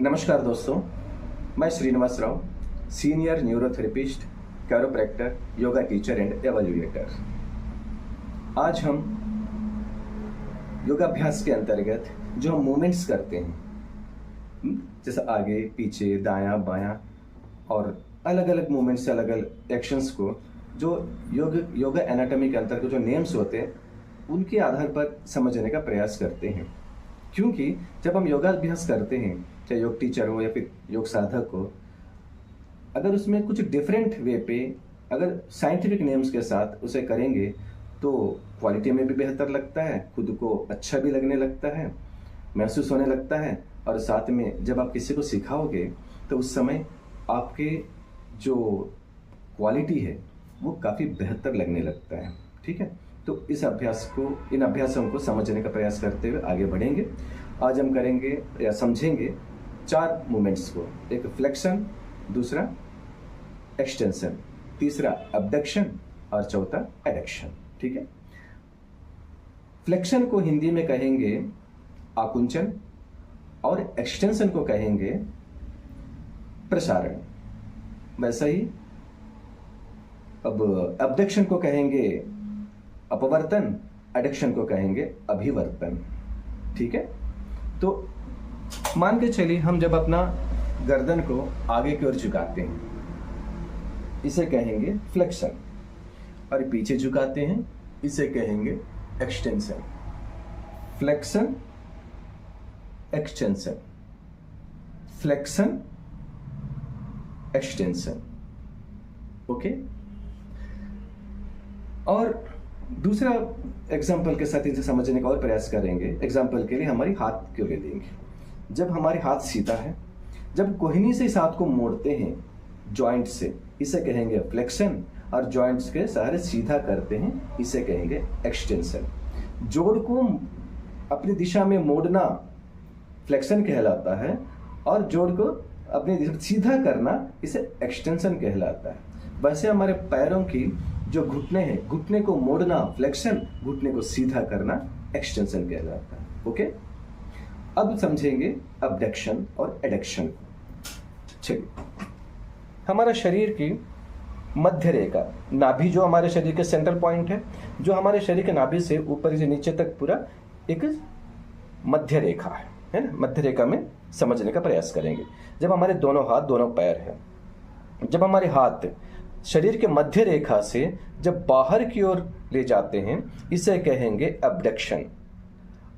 नमस्कार दोस्तों, मैं Shrinivas Rao, senior neurotherapist, chiropractor, yoga teacher and evaluator. आज हम योगाभ्यास के अंतर्गत जो हम मूवमेंट्स करते हैं, जैसे आगे पीछे दायां बायां और अलग अलग मूवमेंट्स, अलग अलग एक्शंस को जो योगा एनाटॉमी के अंतर्गत जो नेम्स होते हैं उनके आधार पर समझने का प्रयास करते हैं। क्योंकि जब हम योगाभ्यास करते हैं, चाहे योग टीचर हो या फिर योग साधक हो, अगर उसमें कुछ डिफरेंट वे पे अगर साइंटिफिक नेम्स के साथ उसे करेंगे तो क्वालिटी में भी बेहतर लगता है, खुद को अच्छा भी लगने लगता है, महसूस होने लगता है। और साथ में जब आप किसी को सिखाओगे तो उस समय आपके जो क्वालिटी है वो काफ़ी बेहतर लगने लगता है। ठीक है, तो इन अभ्यासों को समझने का प्रयास करते हुए आगे बढ़ेंगे। आज हम करेंगे या समझेंगे 4 मूवमेंट्स को। एक फ्लेक्शन, दूसरा एक्सटेंशन, तीसरा अबडक्शन और चौथा एडक्शन। ठीक है, फ्लेक्शन को हिंदी में कहेंगे आकुंचन और एक्सटेंशन को कहेंगे प्रसारण। वैसा ही अब अबडक्शन को कहेंगे अपवर्तन, एडक्शन को कहेंगे अभिवर्तन। ठीक है, तो मान के चलिए हम जब अपना गर्दन को आगे की ओर झुकाते हैं इसे कहेंगे फ्लेक्शन, और पीछे झुकाते हैं इसे कहेंगे extension. Flexion, extension, flexion, extension. Okay, और दूसरा एग्जाम्पल के साथ इसे समझने का और प्रयास करेंगे। एग्जाम्पल के लिए हमारी हाथ क्यों ले लेंगे। जब हमारे हाथ सीधा है, जब कोहनी से इस हाथ को मोड़ते हैं जॉइंट से, इसे कहेंगे फ्लेक्शन, और जॉइंट्स के सहारे सीधा करते हैं इसे कहेंगे एक्सटेंशन। जोड़ को अपनी दिशा में मोड़ना फ्लेक्शन कहलाता है, और जोड़ को अपनी दिशा सीधा करना इसे एक्सटेंशन कहलाता है। वैसे हमारे पैरों की जो घुटने हैं, घुटने को मोड़ना फ्लेक्शन, घुटने को सीधा करना एक्सटेंशन कहलाता है। ओके, अब समझेंगे अबडक्शन और एडक्शन। चलिए, हमारा शरीर की मध्य रेखा, नाभि जो हमारे शरीर के सेंट्रल पॉइंट है, जो हमारे शरीर के नाभि से ऊपर से नीचे तक पूरा एक मध्य रेखा है ना। मध्य रेखा में समझने का प्रयास करेंगे। जब हमारे दोनों हाथ, दोनों पैर हैं, जब हमारे हाथ शरीर के मध्य रेखा से जब बाहर की ओर ले जाते हैं इसे कहेंगे अबडक्शन।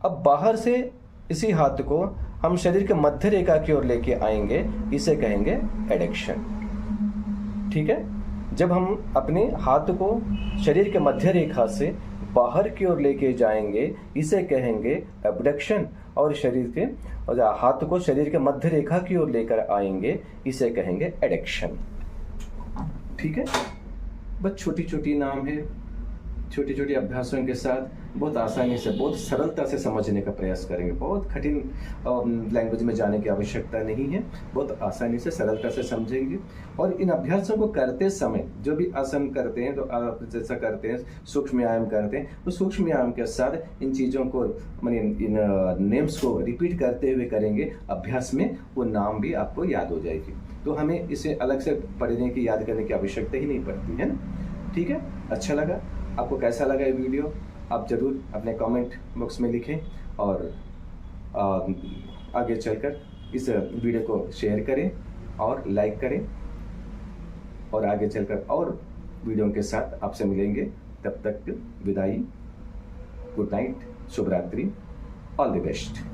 अब बाहर से इसी हाथ को हम शरीर के मध्य रेखा की ओर लेके आएंगे, इसे कहेंगे एडक्शन। ठीक है, जब हम अपने हाथ को शरीर के मध्य रेखा से बाहर की ओर लेके जाएंगे इसे कहेंगे अबडक्शन, और हाथ को शरीर के मध्य रेखा की ओर लेकर आएंगे इसे कहेंगे एडक्शन। ठीक है, बस छोटी छोटी नाम है, छोटी छोटी अभ्यासों के साथ बहुत आसानी से, बहुत सरलता से समझने का प्रयास करेंगे। बहुत कठिन लैंग्वेज में जाने की आवश्यकता नहीं है, बहुत आसानी से, सरलता से समझेंगे। और इन अभ्यासों को करते समय जो भी आसन करते हैं, तो आप जैसा करते हैं सूक्ष्म व्यायाम करते हैं, तो सूक्ष्म व्यायाम के साथ इन चीज़ों को, इन नेम्स को रिपीट करते हुए करेंगे अभ्यास में, वो नाम भी आपको याद हो जाएगी। तो हमें इसे अलग से पढ़ने की, याद करने की आवश्यकता ही नहीं पड़ती है ना। ठीक है, अच्छा लगा? आपको कैसा लगा ये वीडियो? आप ज़रूर अपने कमेंट बॉक्स में लिखें, और आगे चलकर इस वीडियो को शेयर करें और लाइक करें, और आगे चलकर और वीडियो के साथ आपसे मिलेंगे। तब तक विदाई, गुड नाइट, शुभ रात्रि, ऑल द बेस्ट।